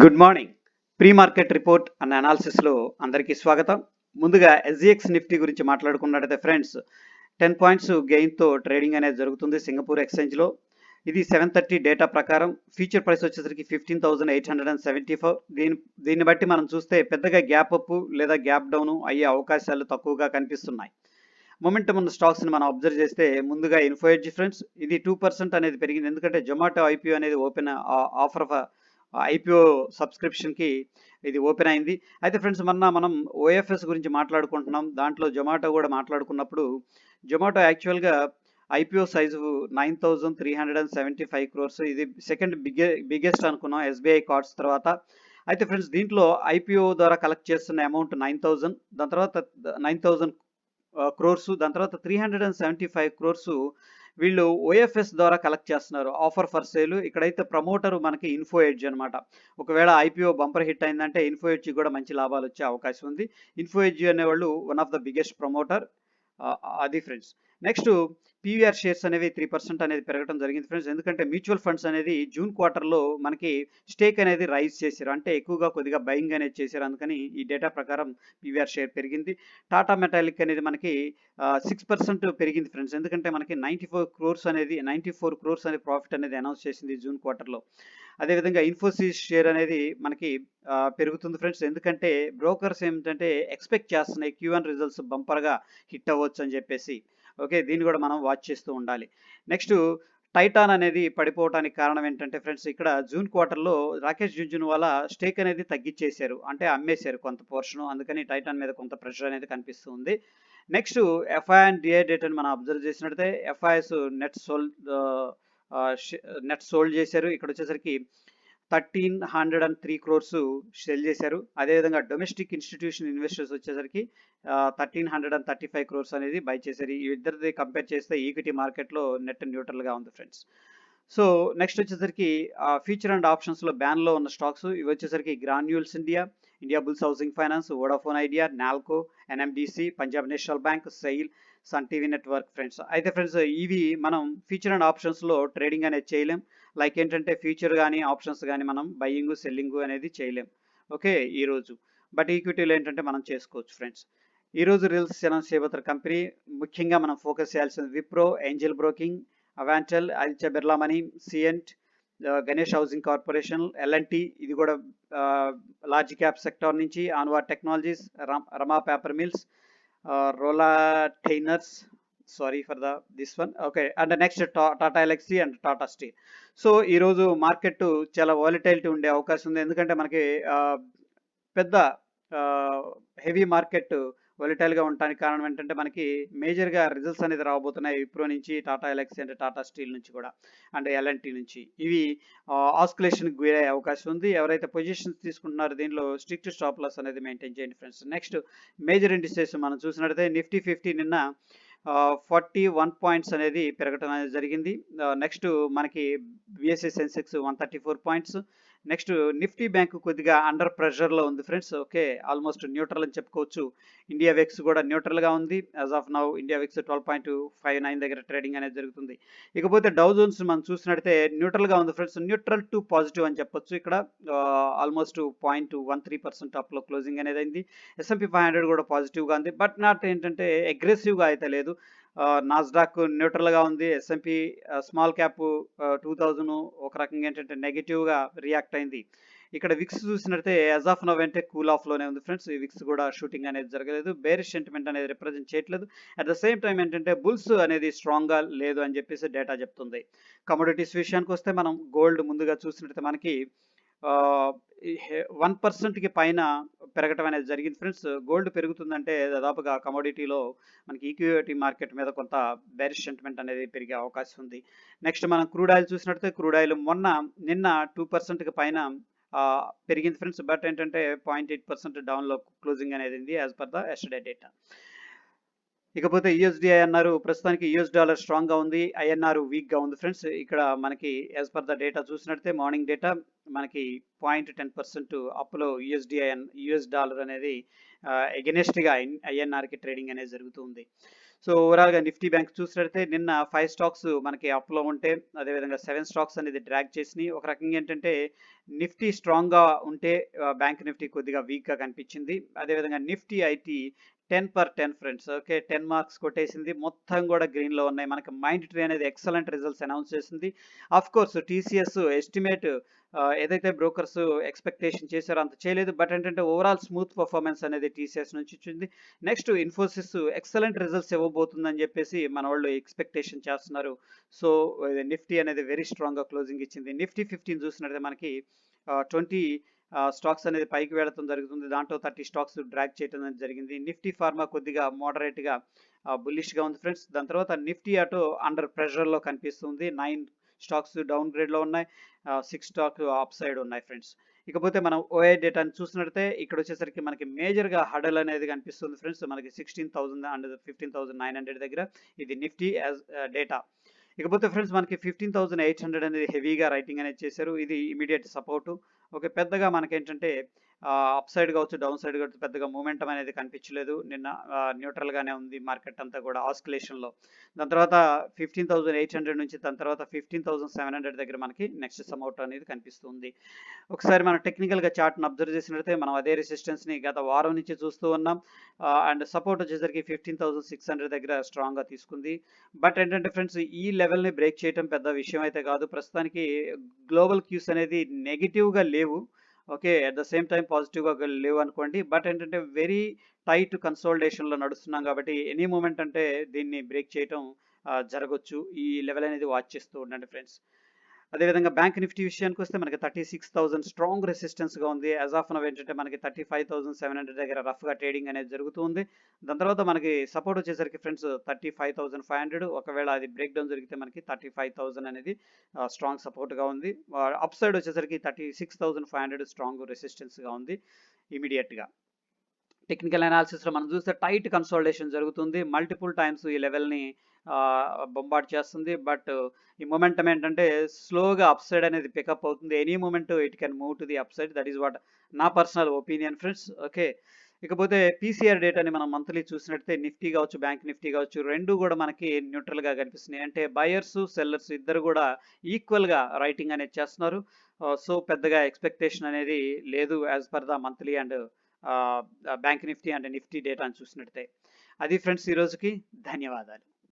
Good morning. Pre market report అనే అనాలిసిస్లో అందరికీ స్వాగతం. ముందుగా ఎస్జిఎక్స్ నిఫ్టీ గురించి మాట్లాడుకున్నట్టయితే ఫ్రెండ్స్ 10 పాయింట్స్ గెయిన్తో ట్రేడింగ్ అనేది జరుగుతుంది సింగపూర్ ఎక్స్చేంజ్లో. ఇది 7:30 డేటా ప్రకారం ఫ్యూచర్ ప్రైస్ వచ్చేసరికి 15,874. దీన్ని బట్టి మనం చూస్తే పెద్దగా గ్యాప్ అప్ లేదా గ్యాప్ డౌన్ అయ్యే అవకాశాలు తక్కువగా కనిపిస్తున్నాయి. మొమెంటం ఉన్న స్టాక్స్ని మనం అబ్జర్వ్ చేస్తే ముందుగా ఇన్ఫో ఎడ్జ్ ఫ్రెండ్స్, ఇది 2% అనేది పెరిగింది. ఎందుకంటే జొమాటో ఐపీఓ అనేది ఓపెన్ ఆఫర్ ఆఫ్ ఐపీఓ సబ్స్క్రిప్షన్కి ఇది ఓపెన్ అయింది. అయితే ఫ్రెండ్స్ మనం ఓఎఫ్ఎస్ గురించి మాట్లాడుకుంటున్నాం. దాంట్లో జొమాటో కూడా మాట్లాడుకున్నప్పుడు జొమాటో యాక్చువల్గా ఐపీఓ సైజు 9,375 crores. ఇది సెకండ్ బిగ్గెస్ట్ అనుకున్నాం ఎస్బీఐ కార్డ్స్ తర్వాత. అయితే ఫ్రెండ్స్ దీంట్లో ఐపీఓ ద్వారా కలెక్ట్ చేస్తున్న అమౌంట్ 9,000, దాని తర్వాత 9,000 crores, దాని తర్వాత 375 crores వీళ్ళు ఓఎఫ్ఎస్ ద్వారా కలెక్ట్ చేస్తున్నారు ఆఫర్ ఫర్ సేల్. ఇక్కడైతే ప్రమోటర్ మనకి ఇన్ఫో ఎడ్జ్ అనమాట. ఒకవేళ ఐపీఓ బంపర్ హిట్ అయిందంటే ఇన్ఫో ఎడ్జ్ కూడా మంచి లాభాలు వచ్చే అవకాశం ఉంది. ఇన్ఫో ఎడ్జ్ అనేవాళ్ళు one of the biggest promoter. అది ఫ్రెండ్స్. నెక్స్ట్ పీవీఆర్ షేర్స్ అనేవి 3% అనేది పెరగడం జరిగింది ఫ్రెండ్స్. ఎందుకంటే మ్యూచువల్ ఫండ్స్ అనేది జూన్ క్వార్టర్లో మనకి స్టేక్ అనేది రైజ్ చేశారు, అంటే ఎక్కువగా కొద్దిగా బయింగ్ అనేది చేశారు. అందుకని ఈ డేటా ప్రకారం పీవీఆర్ షేర్ పెరిగింది. టాటా మెటాలిక్ అనేది మనకి 6% పెరిగింది ఫ్రెండ్స్. ఎందుకంటే మనకి 94 crores అనేది ప్రాఫిట్ అనేది అనౌన్స్ చేసింది జూన్ క్వార్టర్లో. అదేవిధంగా ఇన్ఫోసిస్ షేర్ అనేది మనకి పెరుగుతుంది ఫ్రెండ్స్. ఎందుకంటే బ్రోకర్స్ ఏమిటంటే ఎక్స్పెక్ట్ చేస్తున్నాయి Q1 రిజల్ట్స్ బంపర్గా హిట్ అవ్వచ్చు అని చెప్పేసి. ఓకే, దీన్ని కూడా మనం వాచ్ చేస్తూ ఉండాలి. నెక్స్ట్ టైటాన్ అనేది పడిపోవడానికి కారణం ఏంటంటే ఫ్రెండ్స్, ఇక్కడ జూన్ క్వార్టర్లో రాకేష్ జుంజున్వాలా స్టేక్ అనేది తగ్గించేశారు, అంటే అమ్మేశారు కొంత పోర్షను. అందుకని టైటాన్ మీద కొంత ప్రెషర్ అనేది కనిపిస్తుంది. నెక్స్ట్ ఎఫ్ఐ అండ్ డిఐ డేటాని మనం అబ్జర్వ్ చేసినట్లయితే ఎఫ్ఐఎస్ నెట్ సోల్డ్ చేశారు. ఇక్కడ వచ్చేసరికి 1,303 crores సెల్ చేశారు. అదేవిధంగా డొమెస్టిక్ ఇన్స్టిట్యూషన్ ఇన్వెస్టర్స్ వచ్చేసరికి 1,335 crores అనేది బై చేశారు. ఈ ఇద్దరిది కంపేర్ చేస్తే ఈక్విటీ మార్కెట్లో నెట్ న్యూట్రల్గా ఉంది ఫ్రెండ్స్. సో నెక్స్ట్ వచ్చేసరికి ఫ్యూచర్ అండ్ ఆప్షన్స్లో బ్యాన్లో ఉన్న స్టాక్స్ ఇవి వచ్చేసరికి granules India bulls housing finance, Vodafone Idea, Nalco, NMDC, Punjab National Bank, SAIL, Sun TV network friends. అయితే ఫ్రెండ్స్ ఇవి మనం ఫ్యూచర్ అండ్ ఆప్షన్స్లో ట్రేడింగ్ అనేది చేయలేం. లైక్ ఏంటంటే ఫ్యూచర్ కానీ ఆప్షన్స్ కానీ మనం బయ్యింగ్ సెల్లింగ్ అనేది చేయలేం. ఓకే ఈరోజు. బట్ ఈక్విటీలో ఏంటంటే మనం చేసుకోవచ్చు ఫ్రెండ్స్. ఈరోజు రిల్స్ అనౌన్స్ చేయబోతున్న కంపెనీ ముఖ్యంగా మనం ఫోకస్ చేయాల్సింది Wipro, angel broking, Avantel, Aditya Birla money, Cyient, Ganesh housing corporation, LNT, ఇది కూడా లార్జ్ క్యాప్ సెక్టార్ నుంచి, onward technologies, Rama paper mills, Rolatainers, sorry for this one. Okay, and next Tata Elxsi and Tata steel. So ఈరోజు మార్కెట్ చాలా వాలటైలిటీ ఉండే అవకాశం ఉంది. ఎందుకంటే మనకి పెద్ద హెవీ మార్కెట్ వాలటైల్గా ఉండడానికి కారణం ఏంటంటే మనకి మేజర్గా రిజల్ట్స్ అనేది రాబోతున్నాయి విప్రో నుంచి, టాటా ఎలక్సీ అంటే టాటా స్టీల్ నుంచి కూడా, అండ్ ఎల్ఎన్టీ నుంచి. ఇవి ఆస్కులేషన్కి గురయ్యే అవకాశం ఉంది. ఎవరైతే పొజిషన్స్ తీసుకుంటున్నారో దీనిలో స్ట్రిక్ట్ స్టాప్ లాస్ అనేది మెయింటైన్ చేయండి ఫ్రెండ్స్. నెక్స్ట్ మేజర్ ఇండిసెస్ మనం చూసినట్లయితే నిఫ్టీ 50 నిన్న 41 పాయింట్స్ అనేది పెరగటం అనేది జరిగింది. నెక్స్ట్ మనకి BSc Sensex 134 points. Next Nifty bank కొద్దిగా అండర్ ప్రెషర్లో ఉంది ఫ్రెండ్స్. ఓకే, ఆల్మోస్ట్ న్యూట్రల్ అని చెప్పుకోవచ్చు. ఇండియా వెక్స్ కూడా న్యూట్రల్గా ఉంది. As of now India vex 12.59 దగ్గర ట్రేడింగ్ అనేది జరుగుతుంది. ఇకపోతే డౌ జోన్స్ మనం చూసినట్లయితే న్యూట్రల్గా ఉంది ఫ్రెండ్స్. న్యూట్రల్ టు పాజిటివ్ అని చెప్పొచ్చు. ఇక్కడ ఆల్మోస్ట్ 0.13% అప్లో క్లోజింగ్ అనేది అయింది. S&P 500 కూడా పాజిటివ్గా ఉంది, బట్ నాట్ ఏంటంటే అగ్రెసివ్గా అయితే లేదు. నాస్డాక్ న్యూట్రల్గా ఉంది. S&P స్మాల్ క్యాప్ 2000 ఒక రకంగా ఏంటంటే నెగిటివ్గా రియాక్ట్ అయింది. ఇక్కడ విక్స్ చూసినట్లయితే యాజ్ ఆఫ్ నవ్ అంటే కూల్ ఆఫ్లోనే ఉంది ఫ్రెండ్స్. ఈ విక్స్ కూడా షూటింగ్ అనేది జరగలేదు, బేరిష్ సెంటిమెంట్ అనేది రిప్రజెంట్ చేయట్లేదు. అట్ ద సేమ్ టైం ఏంటంటే బుల్స్ అనేది స్ట్రాంగ్గా లేదు అని చెప్పేసి డేటా చెప్తుంది. కమోడిటీస్ విషయానికి వస్తే మనం గోల్డ్ ముందుగా చూసినట్లయితే మనకి 1%కి పైన పెరగటం అనేది జరిగింది ఫ్రెండ్స్. గోల్డ్ పెరుగుతుందంటే దాదాపుగా కమోడిటీలో మనకి ఈక్విటీ మార్కెట్ మీద కొంత బేరిష్ సెంటిమెంట్ అనేది పెరిగే అవకాశం ఉంది. నెక్స్ట్ మనం క్రూడ్ ఆయిల్ చూసినట్లయితే క్రూడ్ ఆయిల్ నిన్న 2%కి పైన పెరిగింది ఫ్రెండ్స్. బట్ ఏంటంటే 0.8% డౌన్లో క్లోజింగ్ అనేది ఉంది as per the yesterday data. ఇకపోతే యూఎస్డిఐ అన్నారు, ప్రస్తుతానికి యూఎస్ డాలర్ స్ట్రాంగ్గా ఉంది, ఐఎన్ఆర్ వీక్గా ఉంది ఫ్రెండ్స్. ఇక్కడ మనకి యాజ్ పర్ ద డేటా చూసినట్లయితే మార్నింగ్ డేటా మనకి 0.10% అప్లో యూఎస్ డాలర్ అనేది ఎగెనెస్ట్గా ఐఎన్ఆర్కి ట్రేడింగ్ అనేది జరుగుతుంది. సో ఓవరాల్గా నిఫ్టీ బ్యాంక్ చూసినట్లయితే నిన్న 5 స్టాక్స్ మనకి అప్లో ఉంటే అదేవిధంగా 7 స్టాక్స్ అనేది డ్రాగ్ చేసినాయి. ఒక రకంగా ఏంటంటే నిఫ్టీ స్ట్రాంగ్గా ఉంటే బ్యాంక్ నిఫ్టీ కొద్దిగా వీక్గా కనిపించింది. అదేవిధంగా Nifty IT 10/10 friends. Okay, 10 marks కొట్టేసింది. మొత్తం కూడా గ్రీన్లో ఉన్నాయి. మనకి మైండ్ ట్రీ అనేది ఎక్సలెంట్ రిజల్ట్స్ అనౌన్స్ చేసింది. అఫ్ కోర్స్ టీసీఎస్ ఎస్టిమేట్ ఏదైతే బ్రోకర్స్ ఎక్స్పెక్టేషన్ చేశారో అంత చేయలేదు. బట్ ఏంటంటే ఓవరాల్ స్మూత్ పర్ఫార్మెన్స్ అనేది టీసీఎస్ నుంచి వచ్చింది. నెక్స్ట్ ఇన్ఫోసిస్ ఎక్సలెంట్ రిజల్ట్స్ ఇవ్వబోతుందని చెప్పేసి మన వాళ్ళు ఎక్స్పెక్టేషన్ చేస్తున్నారు. సో నిఫ్టీ అనేది వెరీ స్ట్రాంగ్గా క్లోజింగ్ ఇచ్చింది. నిఫ్టీ 15 చూసినట్లయితే మనకి 20 స్టాక్స్ అనేది పైకి వెళ్ళడం జరుగుతుంది. దాంట్లో 30 స్టాక్స్ డ్రాగ్ చేయడం అనేది జరిగింది. నిఫ్టీ ఫార్మా కొద్దిగా మోడరేట్గా బుల్లిష్గా ఉంది ఫ్రెండ్స్. దాని తర్వాత నిఫ్టీ ఆటో అండర్ ప్రెషర్లో కనిపిస్తుంది. 9 స్టాక్స్ డౌన్ గ్రేడ్లో ఉన్నాయి, 6 స్టాక్ అప్ సైడ్ ఉన్నాయి ఫ్రెండ్స్. ఇకపోతే మనం ఓఐ డేటాని చూసినట్లయితే ఇక్కడ వచ్చేసరికి మనకి మేజర్గా హడల్ అనేది కనిపిస్తుంది ఫ్రెండ్స్. మనకి 16,000 అండ్ 15,900 దగ్గర ఇది నిఫ్టీ యాజ్ డేటా. ఇకపోతే ఫ్రెండ్స్ మనకి 15,800 అనేది హెవీగా రైటింగ్ అనేది చేశారు. ఇది ఇమీడియట్ సపోర్టు. ఓకే, పెద్దగా మనకేంటంటే అప్ సైడ్ కావచ్చు డౌన్ సైడ్ కావచ్చు పెద్దగా మూమెంటం అనేది కనిపించలేదు. నిన్న న్యూట్రల్గానే ఉంది మార్కెట్ అంతా కూడా ఆస్కిలేషన్లో. దాని తర్వాత 15,800 నుంచి దాని తర్వాత 15,700 దగ్గర మనకి నెక్స్ట్ సపోర్ట్ అనేది కనిపిస్తుంది. ఒకసారి మనం టెక్నికల్గా చార్ట్ని అబ్జర్వ్ చేసినట్లయితే మనం అదే రెసిస్టెన్స్ని గత వారం నుంచి చూస్తూ ఉన్నాం. అండ్ సపోర్ట్ వచ్చేసరికి 15,600 దగ్గర స్ట్రాంగ్గా తీసుకుంది. బట్ ఏంటంటే ఫ్రెండ్స్ ఈ లెవెల్ని బ్రేక్ చేయడం పెద్ద విషయం అయితే కాదు. ప్రస్తుతానికి గ్లోబల్ క్యూస్ అనేది నెగిటివ్గా లేవు. Okay, at the same time పాజిటివ్గా లేవు అనుకోండి. బట్ ఏంటంటే వెరీ టైట్ కన్సోలిడేషన్లో నడుస్తున్నాం కాబట్టి ఎనీ మూమెంట్ అంటే దీన్ని బ్రేక్ చేయటం జరగవచ్చు. ఈ లెవెల్ అనేది వాచ్ చేస్తూ ఉండండి ఫ్రెండ్స్. అదేవిధంగా బ్యాంక్ నిఫ్టీ విషయానికి వస్తే మనకి 36,000 స్ట్రాంగ్ రెసిస్టెన్స్గా ఉంది. యాజ్ ఆఫ్ నవ్ ఏంటంటే మనకి 35,700 దగ్గర రఫ్గా ట్రేడింగ్ అనేది జరుగుతుంది. దాని తర్వాత మనకి సపోర్ట్ వచ్చేసరికి ఫ్రెండ్స్ 35,500. ఒకవేళ అది బ్రేక్ డౌన్ జరిగితే మనకి 35,000 అనేది స్ట్రాంగ్ సపోర్ట్గా ఉంది. అప్ సైడ్ వచ్చేసరికి 36,500 స్ట్రాంగ్ రెసిస్టెన్స్గా ఉంది ఇమీడియట్గా. టెక్నికల్ అనాలిసిస్లో మనం చూస్తే టైట్ కన్సోలిడేషన్ జరుగుతుంది. మల్టిపుల్ టైమ్స్ ఈ లెవెల్ని బొంబార్డ్ చేస్తుంది. బట్ ఈ మొమెంటం ఏంటంటే స్లోగా అప్ సైడ్ అనేది పికప్ అవుతుంది. Any moment it can move to the up side. That is what నా పర్సనల్ ఒపీనియన్ ఫ్రెండ్స్. ఓకే, ఇకపోతే పీసీఆర్ డేటాని మనం మంత్లీ చూసినట్లయితే నిఫ్టీ కావచ్చు బ్యాంక్ నిఫ్టీ కావచ్చు రెండు కూడా మనకి న్యూట్రల్గా కనిపిస్తున్నాయి. అంటే బయర్స్ సెల్లర్స్ ఇద్దరు కూడా ఈక్వల్గా రైటింగ్ అనేది చేస్తున్నారు. సో పెద్దగా ఎక్స్పెక్టేషన్ అనేది లేదు as per the monthly and bank Nifty and Nifty డేటాని చూసినట్లయితే. అది ఫ్రెండ్స్ ఈరోజుకి ధన్యవాదాలు.